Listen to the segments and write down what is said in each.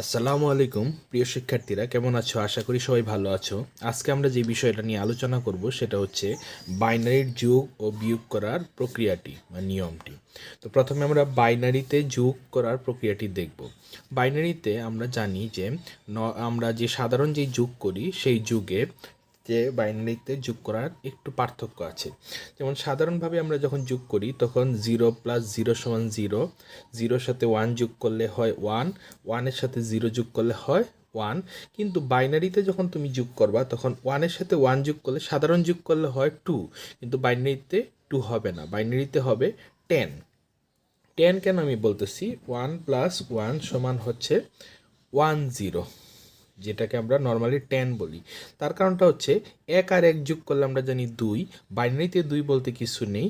আসসালামু আলাইকুম প্রিয় শিক্ষার্থীরা, কেমন আছো? আশা করি সবাই ভালো আছো। আজকে আমরা যে বিষয়টা নিয়ে আলোচনা করব সেটা হচ্ছে বাইনারির যোগ ও বিয়োগ করার প্রক্রিয়াটি বা নিয়মটি। তো প্রথমে আমরা বাইনারিতে যোগ করার প্রক্রিয়াটি দেখব। বাইনারিতে আমরা জানি যে আমরা যে সাধারণ যে যোগ করি সেই যুগে যে বাইনারিতে যোগ করার একটু পার্থক্য আছে। যেমন সাধারণভাবে আমরা যখন যোগ করি তখন 0 + 0 = 0, 0-র সাথে 1 যোগ করলে হয় 1, 1-এর সাথে 0 যোগ করলে হয় 1। কিন্তু বাইনারিতে যখন তুমি যোগ করবা তখন 1-এর সাথে 1 যোগ করলে সাধারণ যোগ করলে হয় 2, কিন্তু বাইনারিতে 2 হবে না, বাইনারিতে হবে 10। 10 কেন আমি বলতেছি, 1 + 1 = হচ্ছে 10, যেটাকে আমরা নর্মালি 10 বলি। তার কারণটা হচ্ছে 1 আর 1 যোগ করলে আমরা জানি 2, বাইনারিতে 2 বলতে কিছু নেই।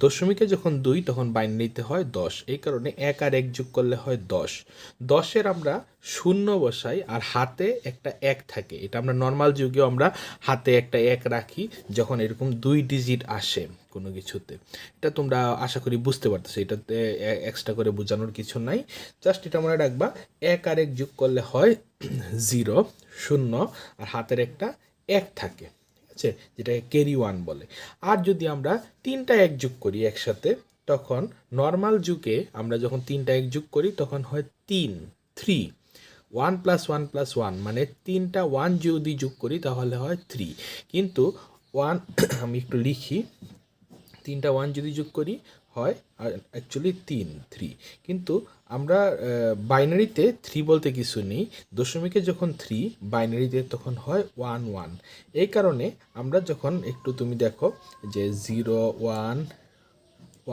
দশমিকে যখন 2 তখন বাইনারিতে হয় 10, এই কারণে 1 আর 1 যোগ করলে হয় 10। 10-এর আমরা শূন্য বসাই আর হাতে একটা 1 থাকে, এটা আমরা নর্মাল যুগেও আমরা হাতে একটা 1 রাখি যখন এরকম 2 ডিজিট আসে কোনো কিছুতে। এটা তোমরা আশা করি বুঝতে পারতেছো, এটাতে এক্সট্রা করে বোঝানোর কিছু নাই, জাস্ট এটা মনে রাখবা 1 আর 1 যোগ করলে হয় 0, 0, আর হাতের একটা 1 থাকে, ঠিক আছে, যেটাকে ক্যারি 1 বলে। আর যদি আমরা 3টা 1 যোগ করি একসাথে, তখন নর্মাল যুগে আমরা যখন 3টা 1 যোগ করি তখন হয় 3, 3। 1 + 1 + 1 মানে 3টা 1 যদি যোগ করি তাহলে হয় 3। কিন্তু 1 আমি একটু লিখি, 3টা 1 যদি যোগ করি হয় অ্যাকচুয়ালি 3, কিন্তু আমরা বাইনারিতে 3 বলতে কিছু নেই। দশমিকে যখন 3, বাইনারিতে তখন হয় 1, 1। এই কারণে আমরা যখন একটু তুমি দেখো যে 0, 1,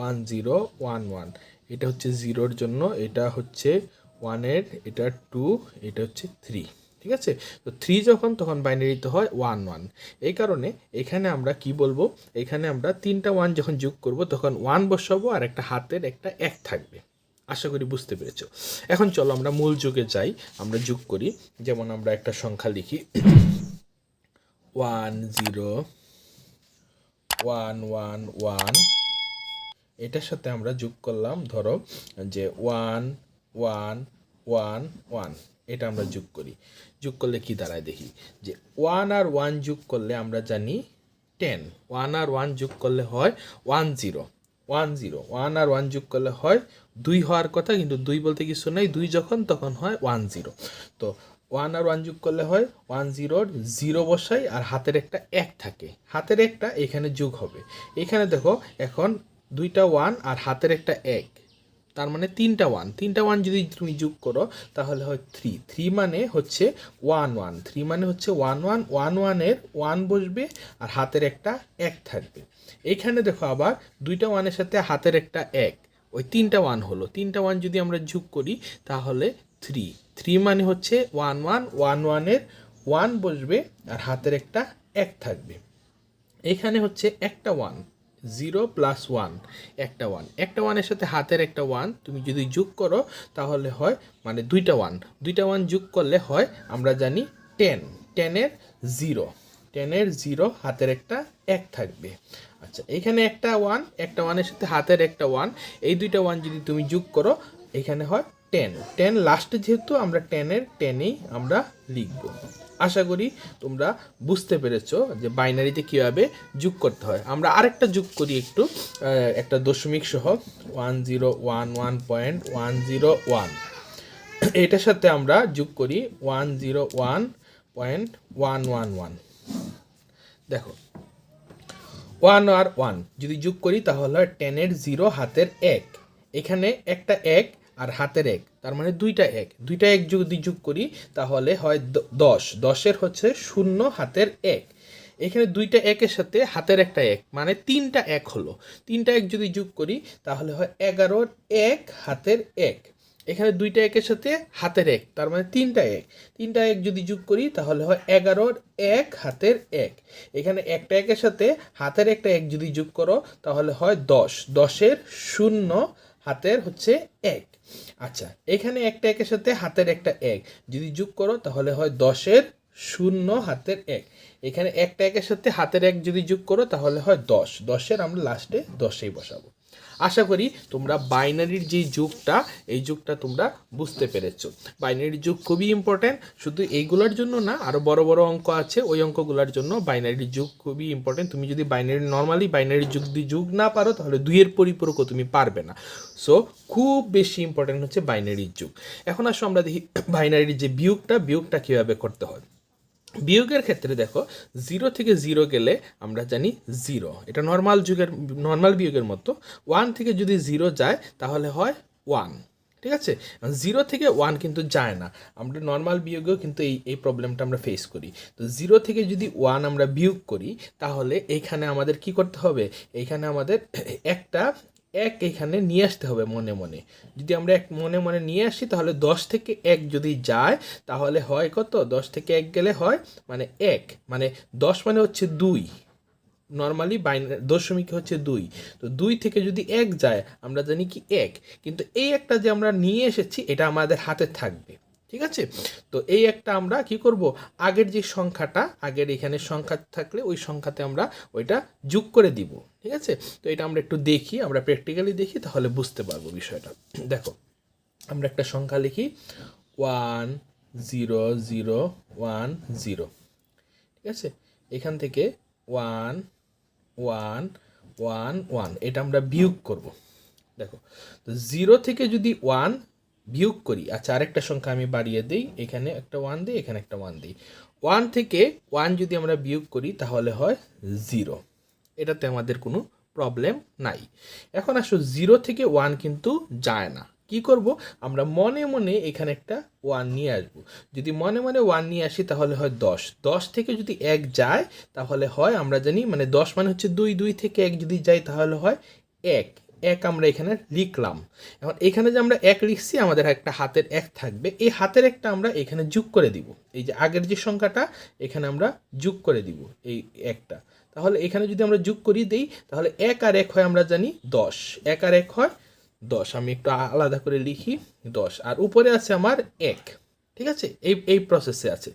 1, 0, 1, 1, এটা হচ্ছে 0-র জন্য, এটা হচ্ছে 1-এর, এটা 2, এটা হচ্ছে 3, ঠিক আছে। তো 3 যখন তখন বাইনারিতে হয় 1, 1। এই কারণে এখানে আমরা কি বলবো, এখানে আমরা 3টা 1 যখন যোগ করব তখন 1 বসাবো আর একটা হাতের একটা 1 থাকবে। আশা করি বুঝতে পেরেছো। এখন চলো আমরা মূল যুগে যাই, আমরা যোগ করি। যেমন আমরা একটা সংখ্যা লিখি 1, 0, 1, 1, 1। এটার সাথে আমরা যোগ করলাম, ধরো যে 1, 1, 1, 1, এটা আমরা যোগ করি। যোগ করলে কি দাঁড়ায় দেখি, যে 1 আর 1 যোগ করলে আমরা জানি 10, 1 আর 1 যোগ করলে হয় 10, 10, 1 আর 1 যোগ করলে হয় 2 হওয়ার কথা, কিন্তু 2 বলতে কিছু নেই, 2 যখন তখন হয় 10। তো 1 আর 1 যোগ করলে হয় 10, 0 বসাই আর হাতের একটা 1 থাকে, হাতের একটা এখানে যোগ হবে। এখানে দেখো এখন 2টা 1 আর হাতের একটা 1, তার মানে 3টা 1 যদি তুমি যোগ করো তাহলে হয় 3, 3 মানে হচ্ছে 1, 1, 3 মানে হচ্ছে 1, 1, 1, 1-এর 1 বসবে আর হাতের একটা 1 থাকবে। এইখানে দেখো আবার 2টা 1-এর সাথে হাতের একটা 1, ওই 3টা 1 হলো, 3টা 1 যদি আমরা যোগ করি তাহলে 3, 3 মানে হচ্ছে 1, 1, 1, 1-এর 1 বসবে আর হাতের একটা 1 থাকবে। এখানে হচ্ছে একটা 1, 0 + 1, একটা 1, একটা 1-এর সাথে হাতের একটা 1 তুমি যদি যোগ করো তাহলে হয়, মানে 2টা 1 যোগ করলে হয় আমরা জানি 10, 10-এর 0, 10-এর 0, হাতের একটা 1 থাকবে। আচ্ছা, এখানে একটা 1, একটা 1-এর সাথে হাতের একটা 1, এই 2টা 1 যদি তুমি যোগ করো এখানে হয় 10, 10 লাস্টে, যেহেতু আমরা 10-এর 10ই আমরা লিখব। আশা করি তোমরা বুঝতে পেরেছো যে বাইনারিতে কিভাবে যোগ করতে হয়। আমরা আরেকটা যোগ করি একটু, একটা দশমিক সহ 1011.101, এটার সাথে আমরা যোগ করি 101.111। দেখো 1 আর 1 যদি যোগ করি তাহলে হয় 10-এর 0, হাতের 1, এখানে একটা 1 আর হাতের 1, তার মানে 2টা 1 যদি যোগ করি তাহলে হয় 10, 10-এর হচ্ছে 0, হাতের 1, এখানে 2টা 1-এর সাথে হাতের একটা 1, মানে 3টা 1 হলো, 3টা 1 যদি যোগ করি তাহলে হয় 11-র 1, হাতের 1, এখানে 2টা 1-এর সাথে হাতের 1, তার মানে 3টা 1, 3টা 1 যদি যোগ করি তাহলে হয় 11-র 1, হাতের 1, এখানে একটা 1-এর সাথে হাতের একটা 1 যদি যোগ করো তাহলে হয় 10, 10-এর 0, হাতের হচ্ছে 1। আচ্ছা, এখানে একটা 1-এর সাথে হাতের একটা 1 যদি যোগ করো তাহলে হয় 10-এর 0, হাতের 1, এখানে একটা 1-এর সাথে হাতের 1 যদি যোগ করো তাহলে হয় 10, 10-এর আমরা লাস্টে 10এই বসাবো। আশা করি তোমরা বাইনারির যে যুগটা, এই যুগটা তোমরা বুঝতে পেরেছো। বাইনারির যুগ খুবই ইম্পর্ট্যান্ট, শুধু এইগুলোর জন্য না, আরও বড় বড় অঙ্ক আছে, ওই অঙ্কগুলোর জন্য বাইনারির যুগ খুবই ইম্পর্ট্যান্ট। তুমি যদি নর্মালি বাইনারির যুগ না পারো, তাহলে দুইয়ের পরিপূরকও তুমি পারবে না। সো খুব বেশি ইম্পর্ট্যান্ট হচ্ছে বাইনারির যুগ। এখন আসো আমরা দেখি বাইনারির যে বিয়োগটা কীভাবে করতে হয়। বিয়োগের ক্ষেত্রে দেখো, 0 থেকে 0 গেলে আমরা জানি 0, এটা নর্মাল বিয়োগের মতো। 1 থেকে যদি 0 যায় তাহলে হয় 1, ঠিক আছে। 0 থেকে 1 কিন্তু যায় না, আমরা নর্মাল বিয়োগেও কিন্তু এই প্রবলেমটা আমরা ফেস করি। তো 0 থেকে যদি 1 আমরা বিয়োগ করি, তাহলে এইখানে আমাদের কি করতে হবে, এইখানে আমাদের একটা এক এখানে নিয়ে আসতে হবে মনে মনে। যদি আমরা এক মনে মনে নিয়ে আসি, তাহলে 10 থেকে 1 যদি যায় তাহলে হয় কত, 10 থেকে 1 গেলে হয় মানে 1, মানে 10 মানে হচ্ছে 2, নর্মালি দশমিক হচ্ছে 2। তো 2 থেকে যদি 1 যায় আমরা জানি কি 1, কিন্তু এই একটা যে আমরা নিয়ে এসেছি এটা আমাদের হাতে থাকবে, ঠিক আছে। তো এই একটা আমরা কি করব, আগের যে সংখ্যাটা, আগের এখানে সংখ্যা থাকলে ওই সংখ্যাতে আমরা ওইটা যোগ করে দিব, ঠিক আছে। তো এটা আমরা একটু দেখি, আমরা প্র্যাকটিক্যালি দেখি, তাহলে বুঝতে পারবো বিষয়টা। দেখো, আমরা একটা সংখ্যা লিখি 1 0 0 1 0, ঠিক আছে। এখান থেকে 1 1 1 1 এটা আমরা বিয়োগ করব। দেখো, তো 0 থেকে যদি 1 বিয়োগ করি, আচ্ছা আরেকটা সংখ্যা আমি বাড়িয়ে দিই, এখানে একটা 1 দিই, এখানে একটা 1 দিই। 1 থেকে 1 যদি আমরা বিয়োগ করি তাহলে হয় 0, এটাতে আমাদের কোনো প্রবলেম নাই। এখন আসো 0 থেকে 1 কিন্তু যায় না, কি করব, আমরা মনে মনে এখানে একটা 1 নিয়ে আসবো। যদি মনে মনে 1 নিয়ে আসি তাহলে হয় 10, 10 থেকে যদি 1 যায় তাহলে হয়, আমরা জানি মানে 10 মানে হচ্ছে 2, 2 থেকে 1 যদি যায় তাহলে হয় 1, আমরা এখানে লিখলাম। এখন এখানে যে আমরা 1 লিখছি, আমাদের একটা হাতের 1 থাকবে, এই হাতের একটা আমরা এখানে যোগ করে দিব, এই যে আগের যে সংখ্যাটা এখানে আমরা যোগ করে দিব এই একটা। তাহলে এখানে যদি আমরা যোগ করি দেই তাহলে 1 আর 1 হয় আমরা জানি 10, 1 আর 1 হয় 10, আমি একটু আলাদা করে লিখি 10, আর উপরে আছে আমার 1, ঠিক আছে। এই প্রসেসে আছে।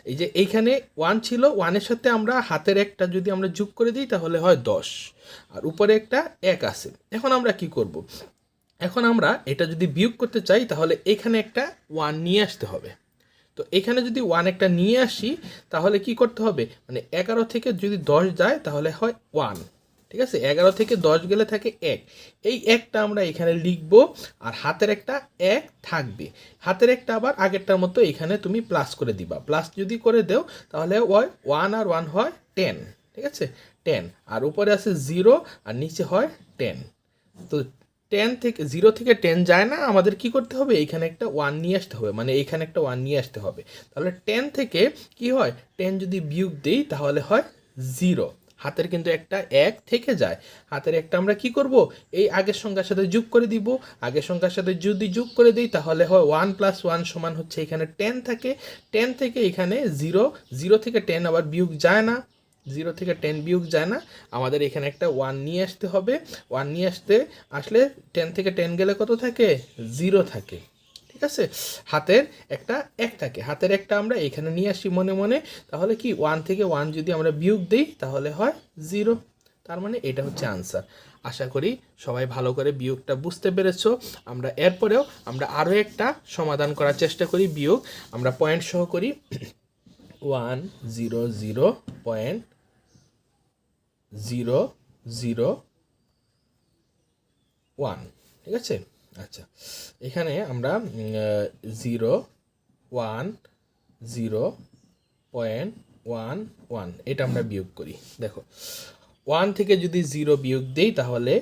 এই যে এইখানে 1 ছিল, 1-এর সাথে আমরা হাতের একটা যদি আমরা যোগ করে দিই তাহলে হয় 10, আর উপরে একটা 1 আছে। এখন আমরা কি করব, এখন আমরা এটা যদি বিয়োগ করতে চাই তাহলে এখানে একটা 1 নিয়ে আসতে হবে। তো এখানে যদি 1 একটা নিয়ে আসি তাহলে কি করতে হবে, মানে 11 থেকে যদি 10 যায় তাহলে হয় 1, ঠিক আছে। 11 থেকে 10 গেলে থাকে 1, এই একটা আমরা এখানে লিখব, আর হাতের একটা 1 থাকবে, হাতের একটা আবার আগেরটার মতো এখানে তুমি প্লাস করে দিবা। প্লাস যদি করে দেও তাহলে হয় 1 আর 1 হয় 10, ঠিক আছে, 10, আর উপরে আছে 0 আর নিচে হয় 10। তো 10 থেকে 0 থেকে 10 যায় না, আমাদের কি করতে হবে, এইখানে একটা 1 নিয়ে আসতে হবে, মানে এইখানে একটা 1 নিয়ে আসতে হবে। তাহলে 10 থেকে কি হয়, 10 যদি বিয়োগ দিই তাহলে হয় 0, হাতের কিন্তু একটা 1 থেকে যায়, হাতের একটা আমরা কি করব, এই আগের সংখ্যার সাথে যোগ করে দিব। আগের সংখ্যার সাথে যদি যোগ করে দিই তাহলে হয় 1 + 1 সমান হচ্ছে এখানে 10 থাকে, 10 থেকে এখানে 0, 0 থেকে 10 আবার বিয়োগ যায় না, 0 থেকে 10 বিয়োগ যায় না, আমাদের এখানে একটা 1 নিয়ে আসতে হবে। 1 নিয়ে আসলে 10 থেকে 10 গেলে কত থাকে, 0 থাকে, ঠিক আছে। হাতের একটা 1 থাকে, হাতের একটা আমরা এখানে নিয়ে আসি মনে মনে, তাহলে কি 1 থেকে 1 যদি আমরা বিয়োগ দিই তাহলে হয় 0, তার মানে এটা হচ্ছে আনসার। আশা করি সবাই ভালো করে বিয়োগটা বুঝতে পেরেছো। আমরা এরপরেও আমরা আরও একটা সমাধান করার চেষ্টা করি বিয়োগ, আমরা পয়েন্ট সহ করি। 1 0 0 পয়েন্ট 0 0 1, ঠিক আছে। আচ্ছা, এখানে আমরা 0 1 0 পয়েন্ট 1 1 এটা আমরা বিয়োগ করি। দেখো, 1 থেকে যদি 0 বিয়োগ দেই তাহলে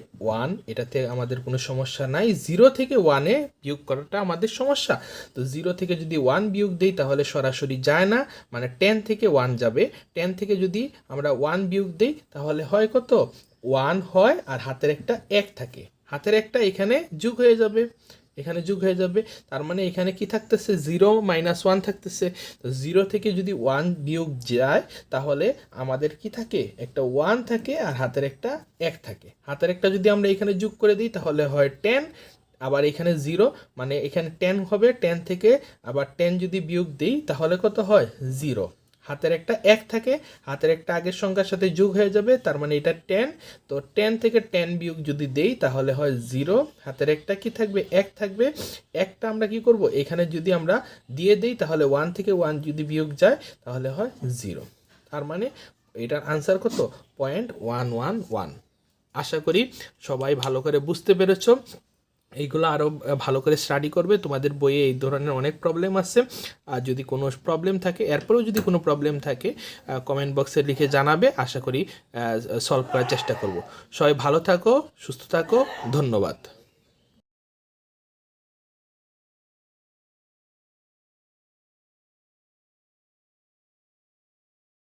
1, এটাতে আমাদের কোনো সমস্যা নাই। 0 থেকে 1-এ বিয়োগ করাটা আমাদের সমস্যা। তো 0 থেকে যদি 1 বিয়োগ দেই তাহলে সরাসরি যায় না, মানে 10 থেকে 1 যাবে। 10 থেকে যদি আমরা 1 বিয়োগ দেই তাহলে হয় কত, 1 হয়, আর হাতের একটা 1 থাকে, হাতের একটা এখানে যোগ হয়ে যাবে, এখানে যোগ হয়ে যাবে, তার মানে এখানে কি থাকতেছে, 0 - 1 থাকতেছে। তো 0 থেকে যদি 1 বিয়োগ যায় তাহলে আমাদের কি থাকে, একটা 1 থাকে, আর হাতের একটা 1 থাকে, হাতের একটা যদি আমরা এখানে যোগ করে দিই তাহলে হয় 10, আবার এখানে 0, মানে এখানে 10 হবে, 10 থেকে আবার 10 যদি বিয়োগ দিই তাহলে কত হয়, 0, হাতের একটা 1 থাকে, হাতের একটা আগের সংখ্যার সাথে যোগ হয়ে যাবে, তার মানে এটা 10। তো 10 থেকে 10 বিয়োগ যদি দেই তাহলে হয় 0, হাতের একটা কি থাকবে 1 থাকবে, একটা আমরা কি করব এখানে যদি আমরা দিয়ে দেই তাহলে 1 থেকে 1 যদি বিয়োগ যায় তাহলে হয় 0। তার মানে এটার আনসার কত? 0.111। আশা করি সবাই ভালো করে বুঝতে পেরেছো। এইগুলো আরও ভালো করে স্টাডি করবে, তোমাদের বইয়ে এই ধরনের অনেক প্রবলেম আছে। আর যদি কোনো প্রবলেম থাকে, এরপরেও যদি কোনো প্রবলেম থাকে কমেন্ট বক্সে লিখে জানাবে, আশা করি সলভ করার চেষ্টা করব। সবাই ভালো থাকো, সুস্থ থাকো, ধন্যবাদ।